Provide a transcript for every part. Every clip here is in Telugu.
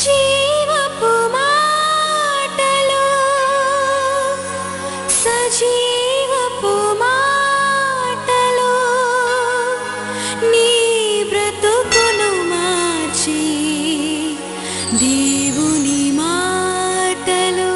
జీవపు మాటలు సజీవపు మాటలు నీ బ్రతుకును మార్చి దేవుని మాటలు.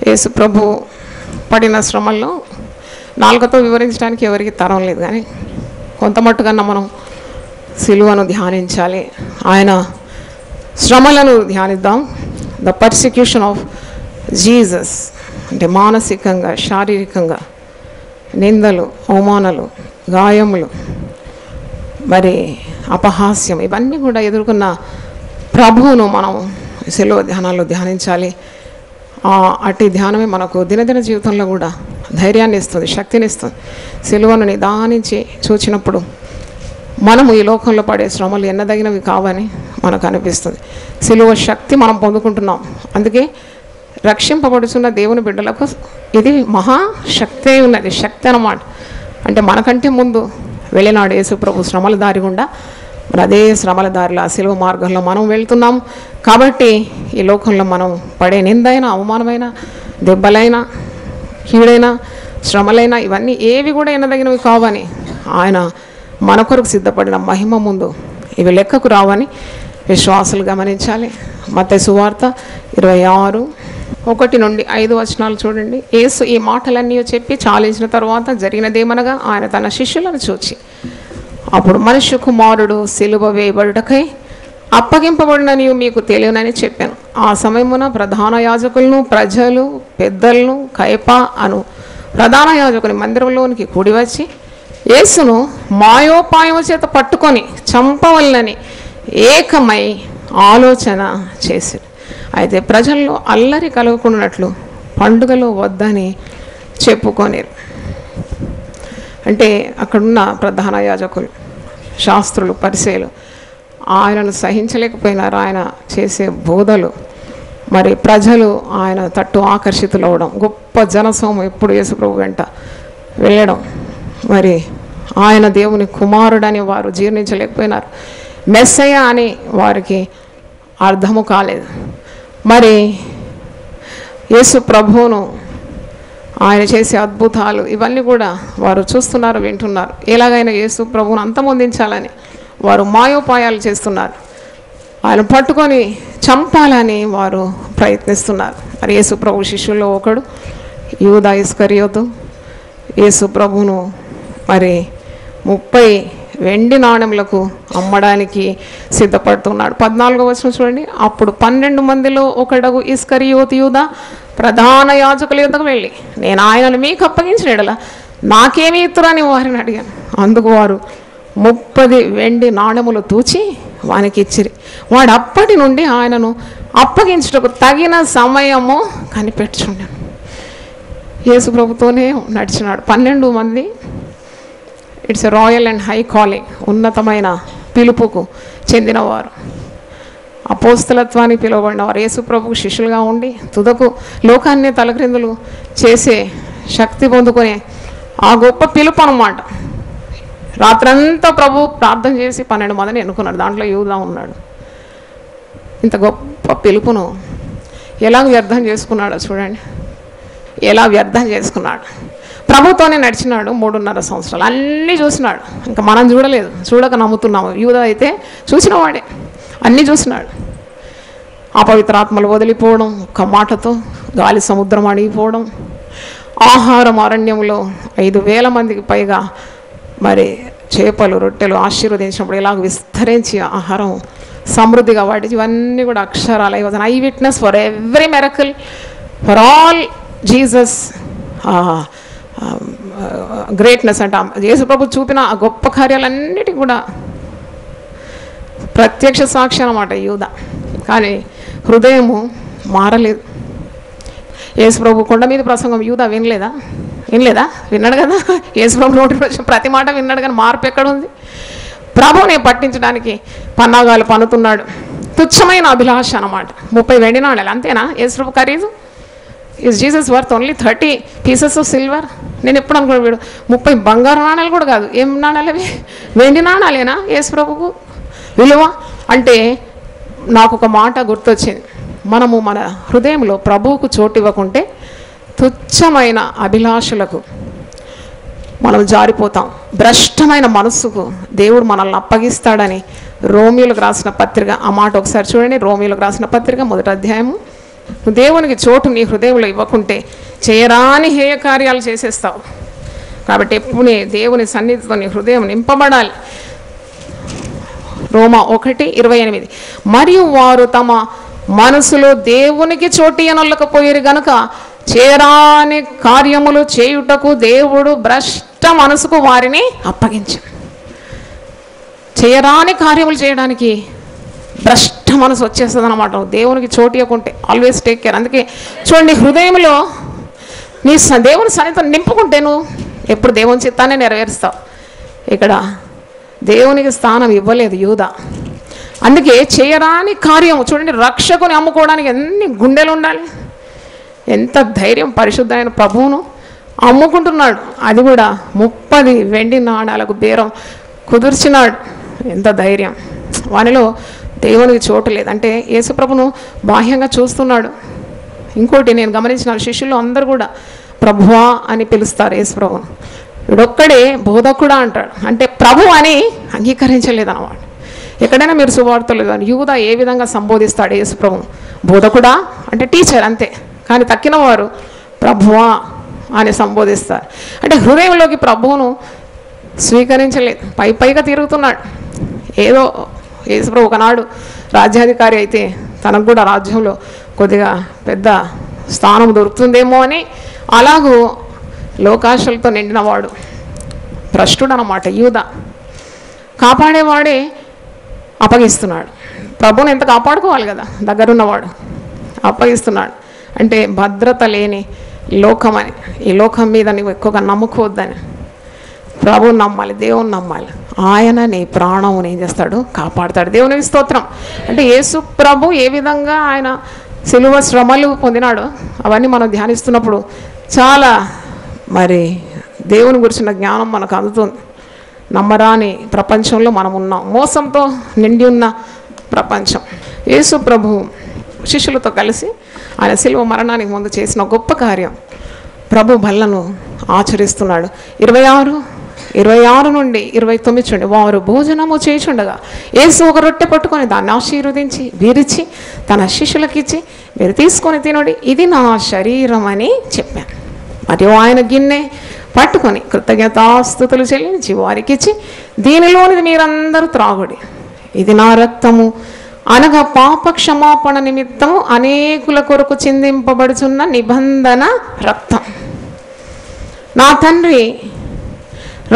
యేసు ప్రభు పడిన శ్రమల్లో నాలుగుతో వివరించడానికి ఎవరికి తరం లేదు, కానీ కొంత మట్టుకన్నా మనం సిలువను ధ్యానించాలి, ఆయన శ్రమలను ధ్యానిద్దాం. ద పర్సిక్యూషన్ ఆఫ్ జీసస్ అంటే మానసికంగా, శారీరకంగా నిందలు, అవమానాలు, గాయములు, మరి అపహాస్యం, ఇవన్నీ కూడా ఎదుర్కొన్న ప్రభువును మనం సిలువ ధ్యానాల్లో ధ్యానించాలి. అట్టి ధ్యానమే మనకు దినదిన జీవితంలో కూడా ధైర్యాన్ని ఇస్తుంది, శక్తిని ఇస్తుంది. సిలువను నిదానించి చూచినప్పుడు మనము ఈ లోకంలో పడే శ్రమలు ఎన్నదగినవి కావని మనకు అనిపిస్తుంది. సిలువ శక్తి మనం పొందుకుంటున్నాం. అందుకే రక్షింపబడుతున్న దేవుని బిడ్డలకు ఇది మహాశక్తి ఉన్నది. శక్తి అన్నమాట. అంటే మనకంటే ముందు వెళ్ళినాడు యేసు ప్రభు శ్రమల దారి గుండా. మరి అదే శ్రమల దారిలో ఆ సిలువ మార్గంలో మనం వెళ్తున్నాం. కాబట్టి ఈ లోకంలో మనం పడే నిందైన, అవమానమైన, దెబ్బలైన, కీడైన, శ్రమలైన ఇవన్నీ ఏవి కూడా ఎన్నదగినవి కావని ఆయన మన కొరకు సిద్ధపడిన మహిమ ముందు ఇవి లెక్కకు రావని విశ్వాసులు గమనించాలి. మత్తయి సువార్త 26:1-5 చూడండి. యేసు ఈ మాటలన్నీ చెప్పి చాలించిన తర్వాత జరిగినదేమనగా, ఆయన తన శిష్యులను చూచి, అప్పుడు మనుష్య కుమారుడు సిలువ వేయబడుటకై అప్పగింపబడినని మీకు తెలియనని చెప్పాను. ఆ సమయమున ప్రధాన యాజకులను, ప్రజలు, పెద్దలను, కయపా అను ప్రధాన యాజకుని మందిరంలోనికి కూడి వచ్చి యేసును మాయోపాయము చేత పట్టుకొని చంపవలనని ఏకమై ఆలోచన చేశారు. అయితే ప్రజల్లో అల్లరి కలుగుకున్నట్లు పండుగలో వద్దని చెప్పుకొనిరు. అంటే అక్కడున్న ప్రధాన యాజకులు, శాస్త్రులు, పరిసయ్యులు ఆయనను సహించలేకపోయినారు. ఆయన చేసే బోధలు, మరి ప్రజలు ఆయన తట్టు ఆకర్షితులవడం, గొప్ప జనసమూహం ఎప్పుడు యేసుప్రభు వెంట వెళ్ళడం, మరి ఆయన దేవుని కుమారుడని వారు జీర్ణించలేకపోయినారు. మెస్సయ్య అని వారికి అర్థము కాలేదు. మరి యేసు ప్రభువును, ఆయన చేసే అద్భుతాలు ఇవన్నీ కూడా వారు చూస్తున్నారు, వింటున్నారు. ఎలాగైనా యేసు ప్రభువును అంతమొందించాలని వారు మాయోపాయాలు చేస్తున్నారు. ఆయన పట్టుకొని చంపాలని వారు ప్రయత్నిస్తున్నారు. మరి యేసు ప్రభు శిష్యుల్లో ఒకడు యూదా ఇస్కరియోతు యేసు ప్రభువును మరి 30 వెండి నాణెములకు అమ్మడానికి సిద్ధపడుతున్నాడు. 14వ చూడండి. అప్పుడు 12 మందిలో ఒకడగు ఇస్కరియోతు యూదా ప్రధాన యాజకుల యొద్దకు వెళ్ళి, నేను ఆయనను మీకు అప్పగించిన ఎడల నాకేమీ ఇత్తురని వారిని అడిగాను. అందుకు వారు 30 వెండి నాణెములు తూచి వానికి ఇచ్చిరి. వాడు అప్పటి నుండి ఆయనను అప్పగించుటకు తగిన సమయము కనిపెట్టుచుండాను. యేసు ప్రభుతోనే నడిచినాడు. 12 మంది. It's a royal and high calling. ఉన్నతమైన పిలుపుకు చెందినవారు, అపోస్తలత్వానికి పిలువబడినవారు, యేసు ప్రభుకు శిష్యులుగా ఉండి తుదకు లోకాన్ని తలక్రిందులు చేసే శక్తి పొందుకునే ఆ గొప్ప పిలుపు అన్నమాట. రాత్రంతా ప్రభు ప్రార్థన చేసి 12 మందిని ఎన్నుకున్నాడు. దాంట్లో యూదా ఉన్నాడు. ఇంత గొప్ప పిలుపును ఎలా వ్యర్థం చేసుకున్నాడో చూడండి. ఎలా వ్యర్థం చేసుకున్నాడు. ప్రభుతోనే నడిచినాడు 3.5 సంవత్సరాలు. అన్నీ చూసినాడు. ఇంకా మనం చూడలేదు, చూడక నమ్ముతున్నాము. యూదా అయితే చూసిన వాడే, అన్నీ చూసినాడు. అపవిత్రాత్మలు వదిలిపోవడం, ఒక్క మాటతో గాలి సముద్రం అడిగిపోవడం, ఆహారం అరణ్యంలో 5,000 మందికి పైగా మరి చేపలు, రొట్టెలు ఆశీర్వదించినప్పుడు ఇలాగ విస్తరించి ఆహారం సమృద్ధిగా వాడి, ఇవన్నీ కూడా అక్షరాలు. I was an I witness for every miracle, for all Jesus greatness. అంటే యేసు ప్రభు చూపిన ఆ గొప్ప కార్యాలన్నిటికీ కూడా ప్రత్యక్ష సాక్షి అన్నమాట యూదా. కానీ హృదయము మారలేదు. యేసు ప్రభు కొండ మీద ప్రసంగం యూదా వినలేదా? వినలేదా? విన్నాడు కదా, యేసుప్రభు నోటి నుంచి ప్రతి మాట విన్నాడు, కానీ మార్పు ఎక్కడ ఉంది? ప్రభువుని పట్టించడానికి పన్నాగాలు పన్నుతున్నాడు. తుచ్చమైన అభిలాష అన్నమాట. 30 వెండి నాణాలు అంతేనా యేసుప్రభు ఖరీదు? Is Jesus worth only 30 pieces of silver? నేను ఎప్పుడు అనుకున్నాను వీడు 30 బంగారు నాణాలు కూడా కాదు, ఏం నాణాలు అవి? వెండి నాణాలేనా యేసుప్రభుకు విలువ? అంటే నాకు ఒక మాట గుర్తొచ్చింది. మనము మన హృదయంలో ప్రభువుకు చోటు ఇవ్వకుంటే తుచ్చమైన అభిలాషలకు మనం జారిపోతాం. భ్రష్టమైన మనస్సుకు దేవుడు మనల్ని అప్పగిస్తాడని రోమియోలకు రాసిన పత్రిక, ఆ మాట ఒకసారి చూడండి. రోమియోలకు రాసిన పత్రిక 1వ అధ్యాయము. దేవునికి చోటు నీ హృదయంలో ఇవ్వకుంటే చేయరాని హేయ కార్యాలు చేసేస్తావు. కాబట్టి ఎప్పుడు దేవుని సన్నిధితో నీ హృదయం నింపబడాలి. రోమా 1:28. మరియు వారు తమ మనసులో దేవునికి చోటు ఇయ్యనొల్లకపోయారు గనుక చేరాని కార్యములు చేయుటకు దేవుడు భ్రష్ట మనసుకు వారిని అప్పగించాడు. చేయరాని కార్యములు చేయడానికి భ్రష్ట మనసు వచ్చేస్తుంది అన్నమాట. దేవునికి చోటు ఇవ్వకుంటే ఆల్వేస్ టేక్ కేర్. అందుకే చూడండి, హృదయంలో నీ దేవుని సన్నిధితో నింపుకుంటే నువ్వు ఎప్పుడు దేవుని చిత్తాన్ని నెరవేరుస్తావు. ఇక్కడ దేవునికి స్థానం ఇవ్వలేదు యూదా. అందుకే చేయరాని కార్యము చూడండి, రక్షకుని అమ్ముకోవడానికి ఎన్ని గుండెలు ఉండాలి, ఎంత ధైర్యం. పరిశుద్ధమైన ప్రభువును అమ్ముకుంటున్నాడు, అది కూడా 30 వెండి నాణాలకు బేరం కుదుర్చినాడు. ఎంత ధైర్యం! వానిలో దేవునికి చోటు లేదు. అంటే యేసుప్రభును బాహ్యంగా చూస్తున్నాడు. ఇంకోటి నేను గమనించిన, శిష్యులు అందరూ కూడా ప్రభువా అని పిలుస్తారు యేసుప్రభును. వీడొక్కడే బోధకుడా అంటాడు. అంటే ప్రభు అని అంగీకరించలేదన్నమాట. ఎక్కడైనా మీరు సువార్తలు యూదా ఏ విధంగా సంబోధిస్తాడు యేసుప్రభు? బోధకుడా అంటే టీచర్ అంతే, కానీ తక్కిన వారు ప్రభువా అని సంబోధిస్తారు. అంటే హృదయంలోకి ప్రభువును స్వీకరించలేదు, పైగా తిరుగుతున్నాడు. ఏదో యేసుప్రభు ఒకనాడు రాజ్యాధికారి అయితే తనకు కూడా రాజ్యంలో కొద్దిగా పెద్ద స్థానం దొరుకుతుందేమో అని అలాగూ లోకాశలతో నిండినవాడు, భ్రష్టుడు అన్నమాట యూదా. కాపాడేవాడే అప్పగిస్తున్నాడు. ప్రభువుని ఎంత కాపాడుకోవాలి కదా, దగ్గరున్నవాడు అప్పగిస్తున్నాడు. అంటే భద్రత లేని లోకమని, ఈ లోకం మీద నువ్వు ఎక్కువగా నమ్ముకోవద్దని, ప్రభువుని నమ్మాలి, దేవుని నమ్మాలి. ఆయన నీ ప్రాణముని ఏం చేస్తాడు? కాపాడుతాడు. దేవునికి స్తోత్రం. అంటే యేసు ప్రభు ఏ విధంగా ఆయన సిలువ శ్రమలు పొందినాడో అవన్నీ మనం ధ్యానిస్తున్నప్పుడు చాలా మరి దేవుని గురించిన జ్ఞానం మనకు అందుతుంది. నమ్మరాని ప్రపంచంలో మనం ఉన్నాం, మోసంతో నిండి ఉన్న ప్రపంచం. యేసు ప్రభు శిష్యులతో కలిసి ఆయన సిలువ మరణానికి ముందు చేసిన గొప్ప కార్యం ప్రభు బల్లను ఆచరిస్తున్నాడు. 26 నుండి 29 చూడండి. వారు భోజనము చేయుచుండగా యేసు ఒక రొట్టె పట్టుకొని దాన్ని ఆశీర్వదించి విరిచి తన శిష్యులకు ఇచ్చి, మీరు తీసుకొని తినడి, ఇది నా శరీరం అని చెప్పాను. మరియు ఆయన గిన్నె పట్టుకొని కృతజ్ఞతాస్తుతులు చెల్లించి వారికి ఇచ్చి, దీనిలోనిది మీరందరూ త్రాగుడి, ఇది నా రక్తము, అనగా పాప క్షమాపణ నిమిత్తము అనేకుల కొరకు చిందింపబడుచున్న నిబంధన రక్తం. నా తండ్రి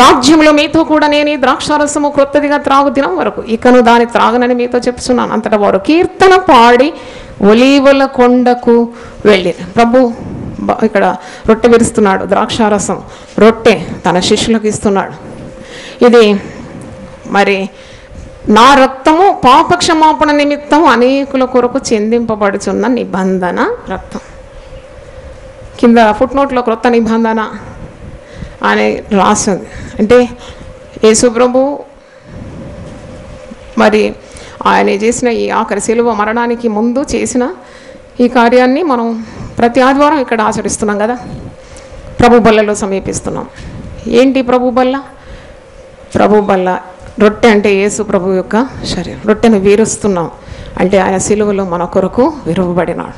రాజ్యంలో మీతో కూడా నేను ఈ ద్రాక్షారసము క్రొత్తదిగా త్రాగు దినం వరకు ఇకను దాన్ని త్రాగనని మీతో చెప్తున్నాను. అంతటా వారు కీర్తన పాడి ఒలీవల కొండకు వెళ్ళి, ప్రభు ఇక్కడ రొట్టె విరుస్తున్నాడు, ద్రాక్షారసం రొట్టె తన శిష్యులకు ఇస్తున్నాడు. ఇది మరి నా రక్తము పాప క్షమాపణ నిమిత్తం అనేకుల కొరకు చెందింపబడుచున్న నిబంధన రక్తం. కింద ఫుట్ నోట్లో క్రొత్త నిబంధన అని రాసింది. అంటే యేసు ప్రభు మరి ఆయన చేసిన ఈ ఆఖరి సిలువ మరణానికి ముందు చేసిన ఈ కార్యాన్ని మనం ప్రతి ఆదివారం ఇక్కడ ఆచరిస్తున్నాం కదా. ప్రభు బల్లలో సమీపిస్తున్నాం. ఏంటి ప్రభు బల్ల? ప్రభు బల్ల రొట్టె అంటే యేసు ప్రభు యొక్క శరీరం. రొట్టెను వీరుస్తున్నాం అంటే ఆయన సిలువలో మన కొరకు విరువబడినాడు.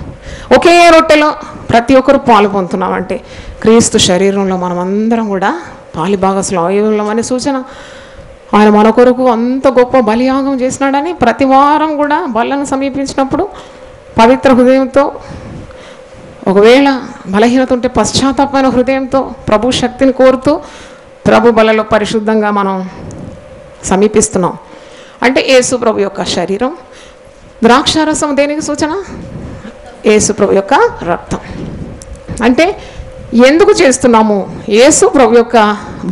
ఒకే రొట్టెలో ప్రతి ఒక్కరు పాలు పొందుతున్నాం అంటే క్రీస్తు శరీరంలో మనం అందరం కూడా పాలిభాగస్వామ్యం అనే సూచన. ఆయన మన కొరకు అంత గొప్ప బలియాగం చేసినాడని ప్రతి వారం కూడా బల్లను సమీపించినప్పుడు పవిత్ర హృదయంతో, ఒకవేళ బలహీనత ఉంటే పశ్చాత్తాపమైన హృదయంతో ప్రభు శక్తిని కోరుతూ ప్రభు బలలో పరిశుద్ధంగా మనం సమీపిస్తున్నాం. అంటే యేసు ప్రభు యొక్క శరీరం. ద్రాక్షారసం దేనికి సూచన? యేసు ప్రభు యొక్క రక్తం. అంటే ఎందుకు చేస్తున్నాము? యేసు ప్రభు యొక్క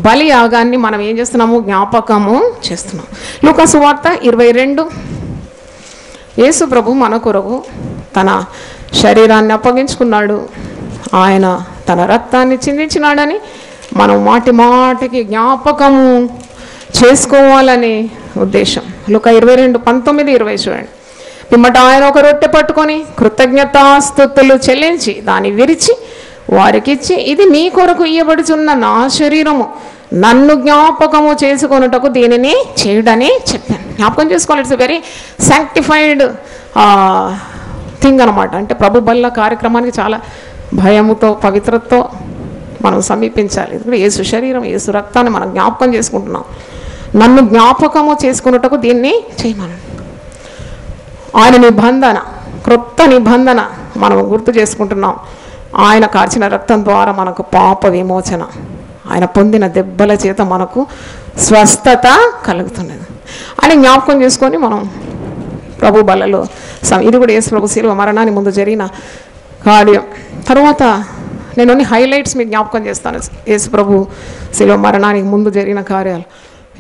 బలి యాగాన్ని మనం ఏం చేస్తున్నాము? జ్ఞాపకము చేస్తున్నాం. లూకా సువార్త 22. యేసు ప్రభు మన కొరకు తన శరీరాన్ని అప్పగించుకున్నాడు, ఆయన తన రక్తాన్ని చిందించినాడని మనం మాటి మాటికి జ్ఞాపకము చేసుకోవాలనే ఉద్దేశం. లూకా 22:19-20 చూడండి. పిమ్మట ఆయన ఒక రొట్టె పట్టుకొని కృతజ్ఞతాస్తుతులు చెల్లించి దాన్ని విరిచి వారికిచ్చి, ఇది మీ కొరకు ఇయ్యబడుచున్న నా శరీరము, నన్ను జ్ఞాపకము చేసుకొనుటకు దీనిని చేయుడని చెప్పాను. జ్ఞాపకం చేసుకోవాలి. ఇట్స్ వెరీ శాంక్టిఫైడ్ థింగ్ అనమాట. అంటే ప్రభు బల్ల కార్యక్రమానికి చాలా భయముతో పవిత్రతతో మనం సమీపించాలి. ఎందుకంటే యేసు శరీరం, యేసు రక్తాన్ని మనం జ్ఞాపకం చేసుకుంటున్నాం. నన్ను జ్ఞాపకము చేసుకున్నటకు దీన్ని చేయమను. ఆయన నిబంధన, క్రొత్త నిబంధన మనం గుర్తు చేసుకుంటున్నాం. ఆయన కార్చిన రక్తం ద్వారా మనకు పాప విమోచన, ఆయన పొందిన దెబ్బల చేత మనకు స్వస్థత కలుగుతున్నది అని జ్ఞాపకం చేసుకొని మనం ప్రభు బలలో ఇది కూడా యేసు ప్రభు శిలువ మరణానికి ముందు జరిగిన కార్యం. తర్వాత నేను అన్ని హైలైట్స్ మీకు జ్ఞాపకం చేస్తాను. యేసు ప్రభు శిలువ మరణానికి ముందు జరిగిన కార్యాలు.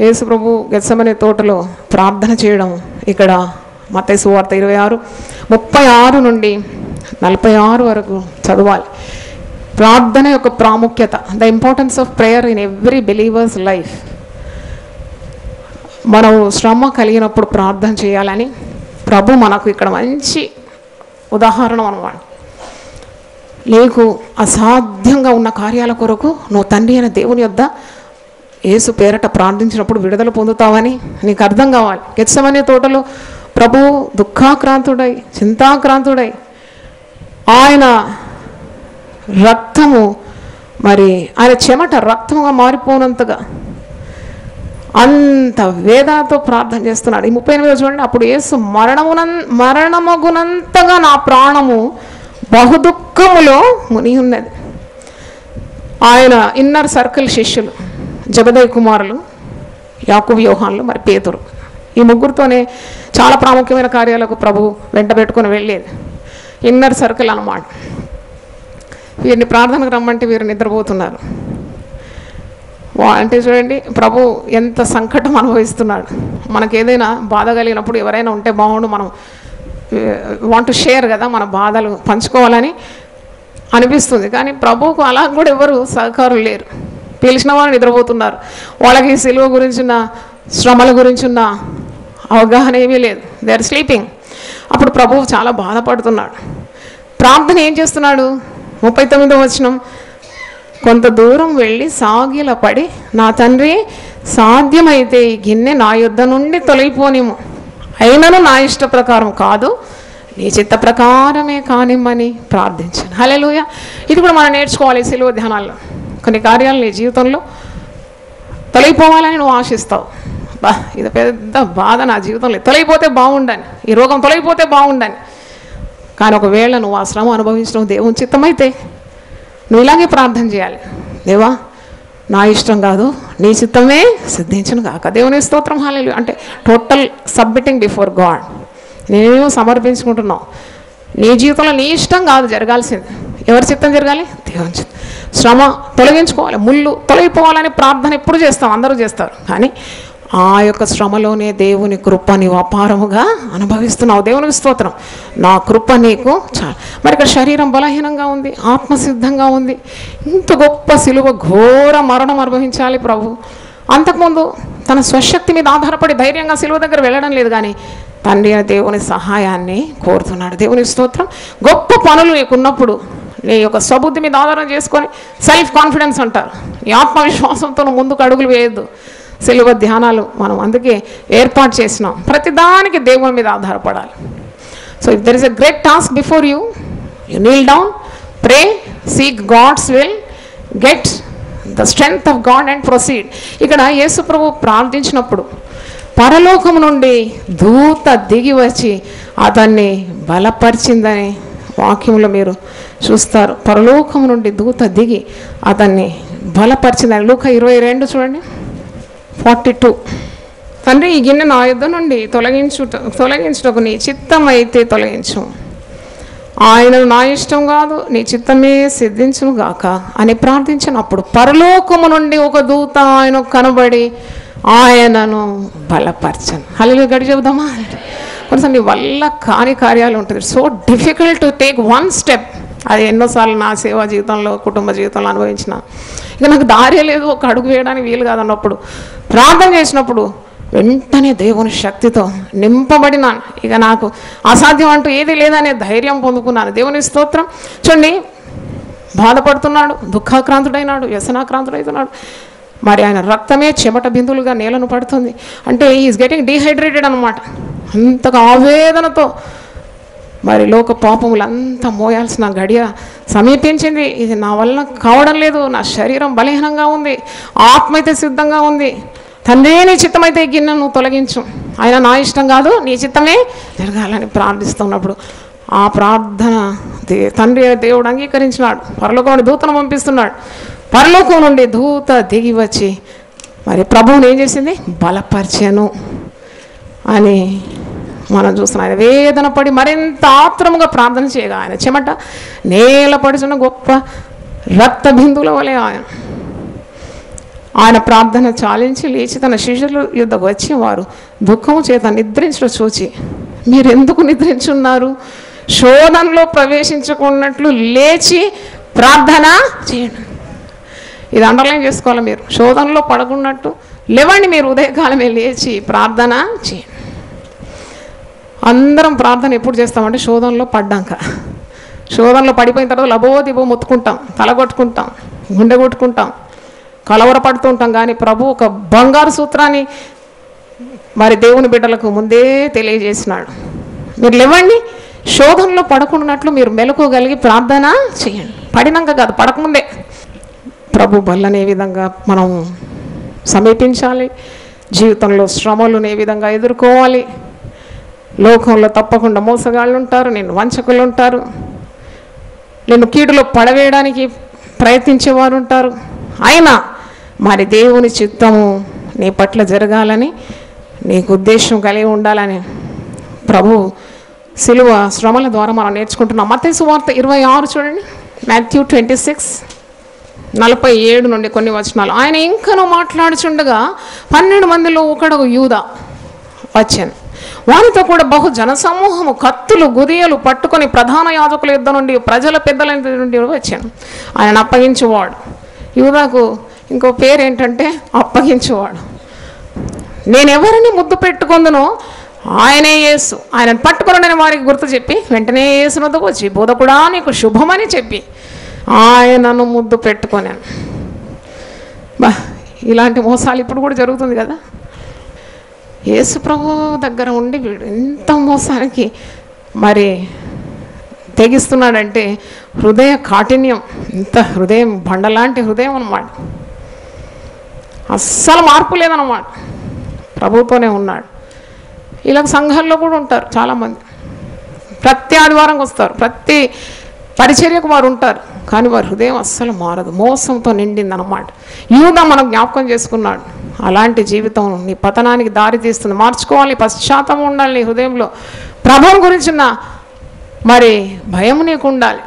యేసు ప్రభు గెత్సెమనే తోటలో ప్రార్థన చేయడం. ఇక్కడ మత్తయి సువార్త 26:36-46 వరకు చదవాలి. ప్రార్థన యొక్క ప్రాముఖ్యత, the importance of prayer in every believers life. మనం శ్రమ కలిగినప్పుడు ప్రార్థన చేయాలని ప్రభు మనకు ఇక్కడ మంచి ఉదాహరణ అన్నమాట. నీకు అసాధ్యంగా ఉన్న కార్యాల కొరకు నువ్వు తండ్రి అయిన దేవుని యొద్ద యేసు పేరట ప్రార్థించినప్పుడు విడుదల పొందుతావని నీకు అర్థం కావాలి. గెత్సెమనే తోటలో ప్రభు దుఃఖాక్రాంతుడై, చింతాక్రాంతుడై, ఆయన రక్తము ఆయన చెమట రక్తముగా మారిపోనంతగా అంత వేదనతో ప్రార్థన చేస్తున్నాడు. ఈ 38 చూడండి. అప్పుడు యేసు మరణమగునంతగా నా ప్రాణము బహుదుఃఖములో ముని ఉన్నది. ఆయన ఇన్నర్ సర్కిల్ శిష్యులు, జబదయి కుమారులు, యాకోబు, యోహాన్లు, మరి పేతురు, ఈ ముగ్గురితోనే చాలా ప్రాముఖ్యమైన కార్యాలకు ప్రభు వెంట పెట్టుకొని వెళ్ళేది. ఇన్నర్ సర్కిల్ అన్నమాట. వీరిని ప్రార్థనకు రమ్మంటే వీరు నిద్రపోతున్నారు. అంటే చూడండి ప్రభు ఎంత సంకటం అనుభవిస్తున్నాడు. మనకు ఏదైనా బాధ కలిగినప్పుడు ఎవరైనా ఉంటే బాగుండు, మనం వాంట్ టు షేర్ కదా, మన బాధలు పంచుకోవాలని అనిపిస్తుంది. కానీ ప్రభువుకు అలా కూడా ఎవరు సహకారులు లేరు. పిలిచిన వారు నిద్రపోతున్నారు. వాళ్ళకి సిలువ గురించిన, శ్రమల గురించిన అవగాహన ఏమీ లేదు. They are sleeping. అప్పుడు ప్రభువు చాలా బాధపడుతున్నాడు. ప్రార్థన ఏం చేస్తున్నాడు? 39వ వచనం, కొంత దూరం వెళ్ళి సాగిల పడి, నా తండ్రి సాధ్యమైతే ఈ గిన్నె నా యుద్ధ నుండి తొలగిపోనిము, అయినను నా ఇష్ట ప్రకారం కాదు, నీ చిత్త ప్రకారమే కానిమ్మని ప్రార్థించాను. హల్లెలూయా. ఇది కూడా మనం నేర్చుకోవాలి సిలువ ధ్యానాల్లో. కొన్ని కార్యాలు నీ జీవితంలో తొలగిపోవాలని నువ్వు ఆశిస్తావు. ఇది పెద్ద బాధ నా జీవితంలో, తొలగిపోతే బాగుండని, ఈ రోగం తొలగిపోతే బాగుండని. కానీ ఒకవేళ నువ్వు ఆ శ్రమ అనుభవించడం దేవుని చిత్తమైతే నువ్వు ఇలాగే ప్రార్థన చేయాలి. దేవా, నా ఇష్టం కాదు, నీ చిత్తమే సిద్ధించను కాక. దేవుని స్తోత్రం. హల్లెలూయా. అంటే టోటల్ సబ్మిటింగ్ బిఫోర్ గాడ్. నేనేమో సమర్పించుకుంటున్నావు. నీ జీవితంలో నీ ఇష్టం కాదు జరగాల్సింది, ఎవరి చిత్తం జరగాలి? దేవుని చిత్తం. శ్రమ తొలగించుకోవాలి, ముళ్ళు తొలగిపోవాలని ప్రార్థన ఎప్పుడు చేస్తాం, అందరూ చేస్తారు. కానీ ఆ యొక్క శ్రమలోనే దేవుని కృప నీవు అపారముగా అనుభవిస్తున్నావు. దేవునికి స్తోత్రం. నా కృప నీకు చాలా. మరి ఇక్కడ శరీరం బలహీనంగా ఉంది, ఆత్మసిద్ధంగా ఉంది. ఇంత గొప్ప సిలువ ఘోర మరణం అనుభవించాలి ప్రభు. అంతకుముందు తన స్వశక్తి మీద ఆధారపడి ధైర్యంగా సిలువ దగ్గర వెళ్ళడం లేదు, కానీ తండ్రి దేవుని సహాయాన్ని కోరుతున్నాడు. దేవుని స్తోత్రం. గొప్ప పనులు నీకున్నప్పుడు నీ యొక్క స్వబుద్ధి మీద ఆధారం చేసుకొని, సెల్ఫ్ కాన్ఫిడెన్స్ అంటారు, ఈ ఆత్మవిశ్వాసంతో ముందుకు అడుగులు వేయద్దు. సిలువ ధ్యానాలు మనం అందుకే ఏర్పాటు చేసినాం. ప్రతిదానికి దేవుని మీద ఆధారపడాలి. So if there is a great task before you, you kneel down, pray, seek God's will, get the strength of God and proceed. ఇక్కడ యేసు ప్రభు ప్రార్థించినప్పుడు పరలోకం నుండి దూత దిగి వచ్చి అతన్ని బలపరిచిందని వాక్యంలో మీరు చూస్తారు. పరలోకం నుండి దూత దిగి అతన్ని బలపరిచిందని. లూకా 22 చూడండి, 42. తండ్రి, ఈ గిన్నె నా యుద్ధ నుండి తొలగించుటకు నీ చిత్తమైతే తొలగించు, ఆయన నా ఇష్టం కాదు నీ చిత్తమే సిద్ధించును గాక అని ప్రార్థించినప్పుడు పరలోకము నుండి ఒక దూత ఆయన కనబడి ఆయనను బలపరచను. హల్లెలూయా గడి చెబుదామా? కొంచెం నీ వల్ల కాని కార్యాలు ఉంటుంది. So difficult to take one step. అది ఎన్నోసార్లు నా సేవా జీవితంలో కుటుంబ జీవితంలో అనుభవించిన. ఇక నాకు దారి లేదు, ఒక అడుగు వేయడానికి వీలు కాదన్నప్పుడు ప్రార్థన చేసినప్పుడు వెంటనే దేవుని శక్తితో నింపబడినాను. ఇక నాకు అసాధ్యం అంటూ ఏది లేదనే ధైర్యం పొందుకున్నాను. దేవుని స్తోత్రం. చూడండి, బాధపడుతున్నాడు, దుఃఖాక్రాంతుడైనాడు, వ్యసనాక్రాంతుడైతున్నాడు. మరి ఆయన రక్తమే చెమట బిందులుగా నేలను పడుతుంది. అంటే ఈజ్ గెటింగ్ డీహైడ్రేటెడ్ అనమాట. అంతగా ఆవేదనతో మరి లోక పాపములంతా మోయాల్సిన గడియ సమీపించింది. ఇది నా వల్ల కావడం లేదు, నా శరీరం బలహీనంగా ఉంది, ఆత్మ అయితే సిద్ధంగా ఉంది. తండ్రి నీ చిత్తమైతే ఈ గిన్నెను తొలగించు, ఆయన నా ఇష్టం కాదు నీ చిత్తమే జరగాలని ప్రార్థిస్తున్నప్పుడు ఆ ప్రార్థన తండ్రి దేవుడు అంగీకరించినాడు. పరలోకం దూతను పంపిస్తున్నాడు. పరలోకం నుండి దూత దిగి వచ్చి మరి ప్రభువుని ఏం చేసింది? బలపరిచాను అని మనం చూస్తున్నాం. ఆయన వేదన పడి మరింత ఆత్రముగా ప్రార్థన చేయగా ఆయన చెమట నేల పడుచున్న గొప్ప రక్త బిందువుల వలె ఆయన ప్రార్థన చాలించి లేచి తన శిష్యుల యుద్ధకు వచ్చి వారు దుఃఖము చేత నిద్రించడం చూచి మీరెందుకు నిద్రించున్నారు? శోధనలో ప్రవేశించుకున్నట్లు లేచి ప్రార్థన చేయండి. ఇది అండర్లైన్ చేసుకోవాలి మీరు. శోధనలో పడకున్నట్టు లేవండి, మీరు ఉదయకాలమే లేచి ప్రార్థన చేయండి. అందరం ప్రార్థన ఎప్పుడు చేస్తామంటే శోధనలో పడ్డాక. శోధనలో పడిపోయిన తర్వాత లబోదిబో మొత్తుకుంటాం, తల కొట్టుకుంటాం, గుండె కొట్టుకుంటాం, కలవరపడుతూ ఉంటాం. కానీ ప్రభు ఒక బంగారు సూత్రాన్ని మరి దేవుని బిడ్డలకు ముందే తెలియజేసినాడు. మీరు లేవండి, శోధనలో పడకున్నట్లు మీరు మెలకువగలిగి ప్రార్థన చేయండి. పడినాక కాదు, పడకముందే. ప్రభు బల్లని ఏ విధంగా మనం సమీపించాలి, జీవితంలో శ్రమలను ఏ విధంగా ఎదుర్కోవాలి. లోకంలో తప్పకుండా మోసగాళ్ళు ఉంటారు, నిన్ను వంచకులు ఉంటారు, నిన్ను కీడులో పడవేయడానికి ప్రయత్నించేవారు ఉంటారు. అయినా మరి దేవుని చిత్తము నీ పట్ల జరగాలని నీకు ఉద్దేశం కలిగి ఉండాలని ప్రభు సిలువ శ్రమల ద్వారా మనం నేర్చుకుంటున్నాం. మత్తయి సువార్త 26 చూడండి, మాథ్యూ 26:47 నుండి కొన్ని వచనాలు. ఆయన ఇంకనూ మాట్లాడుచుండగా 12 మందిలో ఒకడు యూదా వచ్చాను. వారితో కూడా బహు జనసమూహము కత్తులు గుదియలు పట్టుకొని ప్రధాన యాజకుల యుద్ధ నుండి ప్రజల పెద్దల నుండి వచ్చాను. ఆయన అప్పగించేవాడు. యూదాకు ఇంకో పేరు ఏంటంటే అప్పగించేవాడు. నేను ఎవరిని ముద్దు పెట్టుకుందునో ఆయనే యేసు, ఆయనను పట్టుకుని వారికి గుర్తు చెప్పి వెంటనే యేసు వద్దకు వచ్చి బోధకుడా నీకు శుభమని చెప్పి ఆయనను ముద్దు పెట్టుకున్నాను. బా, ఇలాంటి మోసాలు ఇప్పుడు కూడా జరుగుతుంది కదా. యేసు ప్రభు దగ్గర ఉండి వీడు ఎంత మోసానికి మరి తెగిస్తున్నాడంటే హృదయ కాఠిన్యం, ఇంత హృదయం బండలాంటి హృదయం అన్నమాట. అస్సలు మార్పు లేదన్నమాట. ప్రభుతోనే ఉన్నాడు. ఇలా సంఘాల్లో కూడా ఉంటారు చాలామంది. ప్రతి ఆదివారంకి వస్తారు, ప్రతి పరిచర్యకు వారు ఉంటారు, కానీ వారి హృదయం అస్సలు మారదు, మోసంతో నిండిందన్నమాట. యూదా మనం జ్ఞాపకం చేసుకున్నాడు. అలాంటి జీవితం నీ పతనానికి దారి తీస్తుంది. మార్చుకోవాలి, పశ్చాత్తాపం ఉండాలి నీ హృదయంలో. ప్రభువుని గురించిన మరి భయం నీకు ఉండాలి.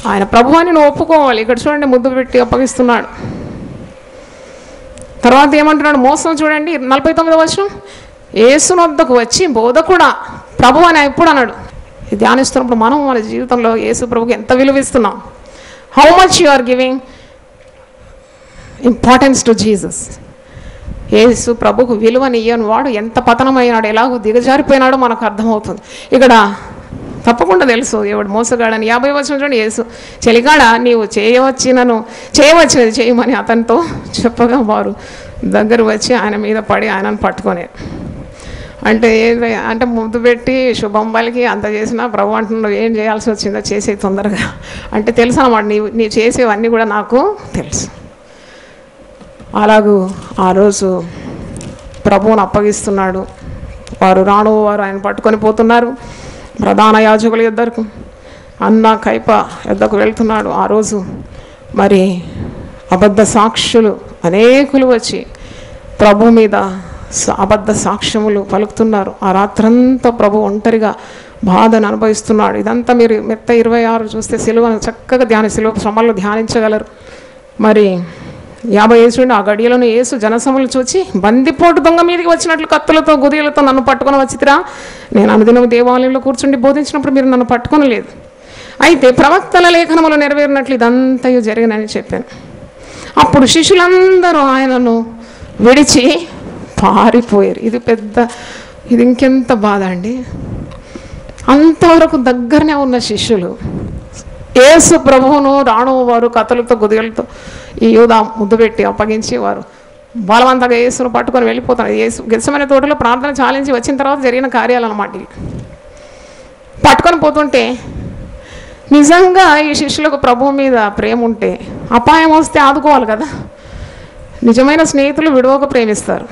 ఆయన ప్రభువాన్ని నువ్వు ఒప్పుకోవాలి. ఇక్కడ చూడండి, ముద్దు పెట్టి అప్పగిస్తున్నాడు. తర్వాత ఏమంటున్నాడు? మోసం చూడండి, 49వ వచనం. యేసుని వద్దకు వచ్చి బోధకుడా ప్రభు అని ఎప్పుడు అన్నాడు? ధ్యానిస్తున్నప్పుడు మనం మన జీవితంలో యేసు ప్రభుకి ఎంత విలువిస్తున్నాం? How much you are giving importance to Jesus. Yesu ప్రభుకు విలువనియ్యని వాడు ఎంత పతనమైనాడు, ఎలాగో దిగజారిపోయినాడో మనకు అర్థమవుతుంది. ఇక్కడ తప్పకుండా తెలుసు ఎవడు మోసగాడని. 50వ వచనం చూడండి. యేసు చెలిగాడ నీవు చేయవచ్చినది చేయమని అతనితో చెప్పగా వారు దగ్గర వచ్చి ఆయన మీద పడి ఆయనను పట్టుకొని అంటే ముద్దు పెట్టి శుభం పలికి అంత చేసినా ప్రభు అంటున్నాడు ఏం చేయాల్సి వచ్చిందో చేసే తొందరగా. అంటే తెలుసు అన్నమాట, నీవు చేసేవన్నీ కూడా నాకు తెలుసు. అలాగూ ఆ రోజు ప్రభువును అప్పగిస్తున్నాడు. వారు వారు ఆయన పట్టుకొని పోతున్నారు. ప్రధాన యాజకుల యుద్ధకు అన్న కైప యుద్ధకు వెళ్తున్నాడు. ఆ రోజు మరి అబద్ధ సాక్షులు అనేకులు వచ్చి ప్రభు మీద అబద్ధ సాక్ష్యములు పలుకుతున్నారు. ఆ రాత్రంతా ప్రభు ఒంటరిగా బాధను అనుభవిస్తున్నాడు. ఇదంతా మీరు మెత్త 26 చూస్తే సిలువను చక్కగా సిలువ శ్రమల్లో ధ్యానించగలరు. మరి 50 ఆ గడియలను యేసు జనసములు చూచి బందిపోటు దొంగ మీదకి వచ్చినట్లు కత్తులతో గుదియలతో నన్ను పట్టుకొని వచ్చితిరా, నేను అనుదినం దేవాలయంలో కూర్చుండి బోధించినప్పుడు మీరు నన్ను పట్టుకొనలేదు, అయితే ప్రవక్తల లేఖనములు నెరవేరినట్లు ఇదంతయు జరిగినని చెప్పాను. అప్పుడు శిష్యులందరూ ఆయనను విడిచి పారిపోయారు. ఇది ఇంకెంత బాధ అండి. అంతవరకు దగ్గరనే ఉన్న శిష్యులు యేసు ప్రభువును వారు కత్తులతో గుదియలతో ఈ యూదా ముద్దు పెట్టి అప్పగించి వారు బలవంతంగా యేసును పట్టుకొని వెళ్ళిపోతారు. యేసు గెత్సెమనే తోటలో ప్రార్థన చాలించి వచ్చిన తర్వాత జరిగిన కార్యాలు అన్నమాట. పట్టుకొని పోతుంటే నిజంగా ఈ శిష్యులకు ప్రభువు మీద ప్రేమ ఉంటే అపాయం వస్తే ఆదుకోవాలి కదా. నిజమైన స్నేహితులు విడువక ప్రేమిస్తారు.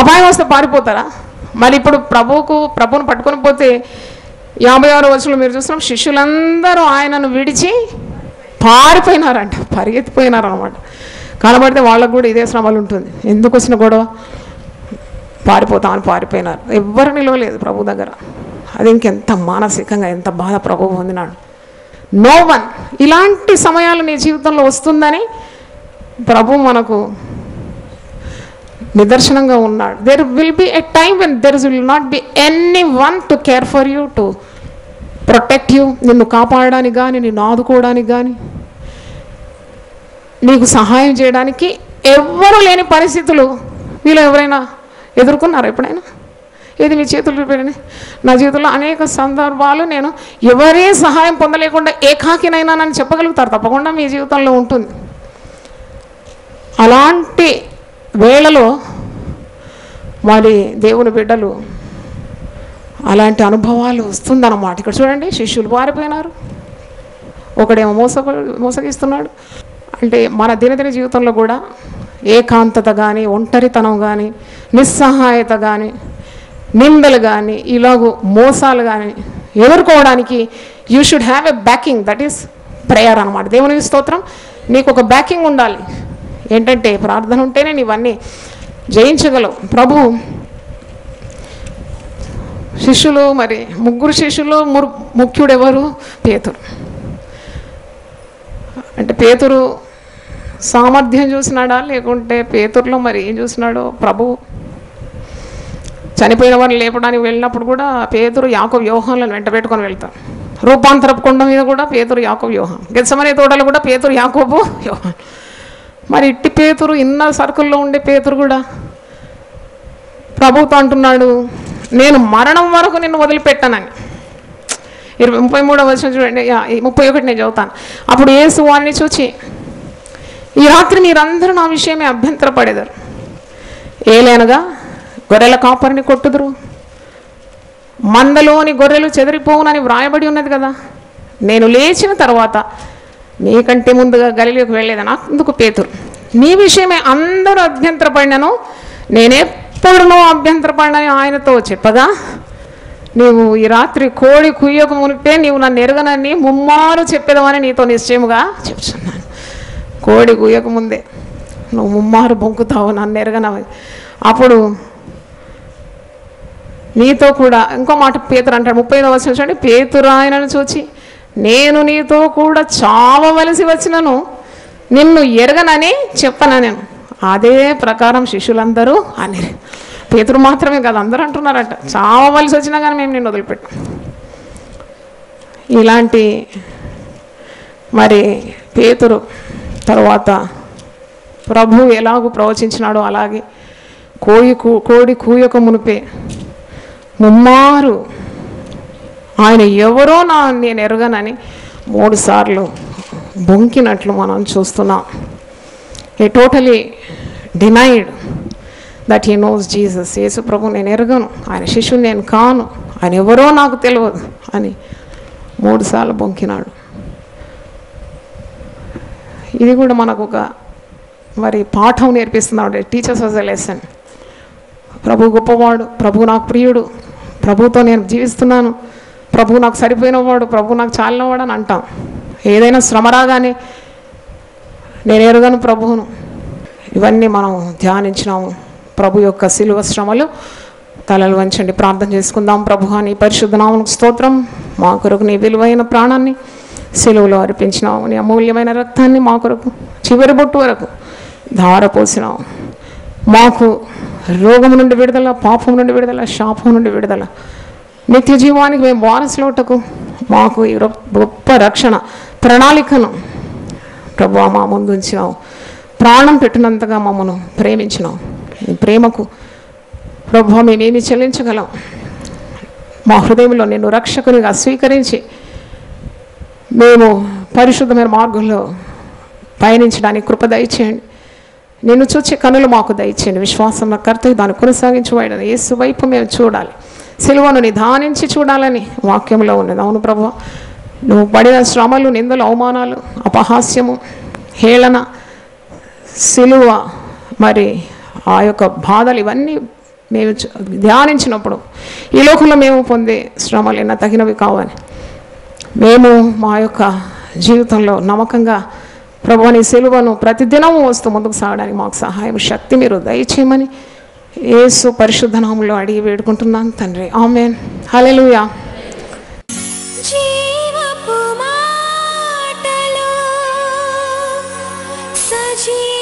అపాయం వస్తే పారిపోతారా? మరి ఇప్పుడు ప్రభువును పట్టుకొని పోతే 56వ వచనంలో మీరు చూస్తున్నాం, శిష్యులందరూ ఆయనను విడిచి పారిపోయినారంట, పరిగెత్తిపోయినారు అనమాట. కనబడితే వాళ్ళకు కూడా ఇదే శ్రమలు ఉంటుంది. ఎందుకు వచ్చిన గొడవ, పారిపోతామని పారిపోయినారు. ఎవ్వరు నిలవలేదు ప్రభు దగ్గర. అది ఇంకెంత మానసికంగా ఎంత బాధ ప్రభువు పొందినాడు. No one. ఇలాంటి సమయాలు నీ జీవితంలో వస్తుందని ప్రభు మనకు నిదర్శనంగా ఉన్నాడు. There will be a time when there will not be any one to care for you, to protect you. నిన్ను కాపాడడానికి కానీ, నిన్ను ఆదుకోవడానికి కానీ, నీకు సహాయం చేయడానికి ఎవ్వరూ లేని పరిస్థితులు వీళ్ళు ఎవరైనా ఎదుర్కొన్నారా ఎప్పుడైనా? ఇది మీ చేతులు పెట్టండి. నా జీవితంలో అనేక సందర్భాలు నేను ఎవరే సహాయం పొందలేకుండా ఏకాకినైనానని చెప్పగలుగుతారు. తప్పకుండా మీ జీవితంలో ఉంటుంది. అలాంటి వేళలో మరి దేవుని బిడ్డలు అలాంటి అనుభవాలు వస్తుందన్నమాట. ఇక్కడ చూడండి, శిష్యులు పారిపోయినారు, ఒకడేమో మోసగిస్తున్నాడు. అంటే మన దినదిన జీవితంలో కూడా ఏకాంతత కానీ, ఒంటరితనం కానీ, నిస్సహాయత కానీ, నిందలు కానీ, ఇలాగూ మోసాలు కానీ ఎదుర్కోవడానికి you should have a backing, that is prayer అన్నమాట. దేవునికి స్తోత్రం. నీకు ఒక బ్యాకింగ్ ఉండాలి. ఏంటంటే ప్రార్థన ఉంటేనే నీవన్నీ జయించగలవు. ప్రభు శిష్యులు, మరి 3 శిష్యులు ముఖ్యుడు ఎవరు? పేతురు. అంటే పేతురు సామర్థ్యం చూసినాడా, లేకుంటే పేతురులో మరి ఏం చూసినాడో ప్రభు. చనిపోయిన వారిని లేపడానికి వెళ్ళినప్పుడు కూడా పేతురు యాకోబు యోహానులను వెంట పెట్టుకొని వెళ్తారు. రూపాంతరపు కొండ మీద కూడా పేతురు యాకోబు యోహాను, గెత్సెమనే తోటలో కూడా పేతురు యాకోబు యోహాను. మరి ఇట్టి పేతురు, ఇన్నర్ సర్కిల్లో ఉండే పేతురు కూడా ప్రభుతో అంటున్నాడు, నేను మరణం వరకు నిన్ను వదిలిపెట్టానని. 33వ వచనం చూడండి, 31 నేను చదువుతాను. అప్పుడు యేసు వారిని చూచి, ఈ రాత్రి మీరందరూ నా విషయమే అభ్యంతరపడేదారు. ఏలైనగా గొర్రెల కాపరిని కొట్టుదురు, మందలోని గొర్రెలు చెదిరిపోవునని వ్రాయబడి ఉన్నది కదా. నేను లేచిన తర్వాత నీకంటే ముందుగా గలిలోకి వెళ్ళేదని. అందుకు పేతురు, నీ విషయమే అందరూ అభ్యంతరపడినను, నేనెప్పుడునో అభ్యంతరపడినని ఆయనతో చెప్పగా, నీవు ఈ రాత్రి కోడి కుయ్యకు మునిపే నీవు నన్ను ఎరగనని ముమ్మారు చెప్పేదమని నీతో నిశ్చయముగా చెప్తున్నాను. కోడి కుయ్యకు ముందే నువ్వు ముమ్మారు బొంకుతావు నన్ను ఎరగనవి. అప్పుడు నీతో కూడా ఇంకో మాట పేతురు అంటాడు, 35వ వచనం చూడండి. పేతురు ఆయనను చూచి, నేను నీతో కూడా చావవలసి వచ్చినను నిన్ను ఎరగనని చెప్పనా నేను. అదే ప్రకారం శిష్యులందరూ అని. పేతురు మాత్రమే కాదు, అందరూ అంటున్నారట, చావవలసి వచ్చినా కానీ మేము నిన్ను వదిలిపెట్టాం. ఇలాంటి మరి పేతురు తర్వాత ప్రభు ఎలాగూ ప్రవచించినాడో అలాగే కోడి కూయక మునిపే ముమ్మారు ఆయన ఎవరో నేను ఎరగనని 3 సార్లు బొంకినట్లు మనం చూస్తున్నాం. he totally denied that he knows Jesus. యేసు ప్రభు నేను ఎరగను, ఆయన శిష్యుని నేను కాను, ఆయన ఎవరో నాకు తెలియదు అని 3 సార్లు బొంకినాడు. ఇది కూడా మనకు ఒక మరి పాఠం నేర్పిస్తున్నాడు. Teachers was a lesson. ప్రభు గొప్పవాడు, ప్రభు నాకు ప్రియుడు, ప్రభుతో నేను జీవిస్తున్నాను, ప్రభు నాకు సరిపోయినవాడు, ప్రభు నాకు చాలినవాడు అని అంటాం. ఏదైనా శ్రమ రాగానే నేను ఎరగను ప్రభువును. ఇవన్నీ మనం ధ్యానించినాము. ప్రభు యొక్క శిలువ శ్రమలు తలలు వంచండి, ప్రార్థన చేసుకుందాం. ప్రభువా, నీ పరిశుద్ధ నామమునకు స్తోత్రం. మా కొరకు నీ విలువైన ప్రాణాన్ని సెలవులో అర్పించినావు. నీ అమూల్యమైన రక్తాన్ని మా కొరకు చివరి బొట్టు వరకు ధారపోసినావు. మాకు రోగం నుండి విడుదల, పాపం నుండి విడుదల, శాపం నుండి విడుదల, నిత్య జీవానికి మేము వారసులవుటకు మాకు ఈ గొప్ప రక్షణ ప్రణాళికను ప్రభువా మా ముందు ఉంచినావు. ప్రాణం పెట్టినంతగా మమ్మను ప్రేమించినావు. నీ ప్రేమకు ప్రభువా మేమేమి చెల్లించగలం? మా హృదయంలో నిన్ను రక్షకునిగా స్వీకరించి మేము పరిశుద్ధమైన మార్గంలో పయనించడానికి కృప దయచేయండి. నిన్ను చూచే కనులు మాకు దయచేయండి. విశ్వాసం కర్త దాన్ని కొనసాగించబడిన యేసు వైపు మేము చూడాలి, సిలువను నిదానించి చూడాలని వాక్యంలో ఉన్నది. అవును ప్రభువా, నువ్వు పడిన శ్రమలు, నిందలు, అవమానాలు, అపహాస్యము, హేళన, సిలువ, మరి ఆ యొక్క బాధలు ఇవన్నీ మేము ధ్యానించినప్పుడు ఈ లోకంలో మేము పొందే శ్రమలు ఎన్న తగినవి కావని మేము మా యొక్క జీవితంలో నమ్మకంగా ప్రభువా నీ సిలువను ప్రతిదినము వస్తూ ముందుకు సాగడానికి మాకు సహాయం, శక్తి మీరు దయచేయమని యేసు పరిశుద్ధ నామములో అడిగి వేడుకుంటున్నాను తండ్రి. ఆమేన్. హల్లెలూయా. జీవపు మాటలు సజీవ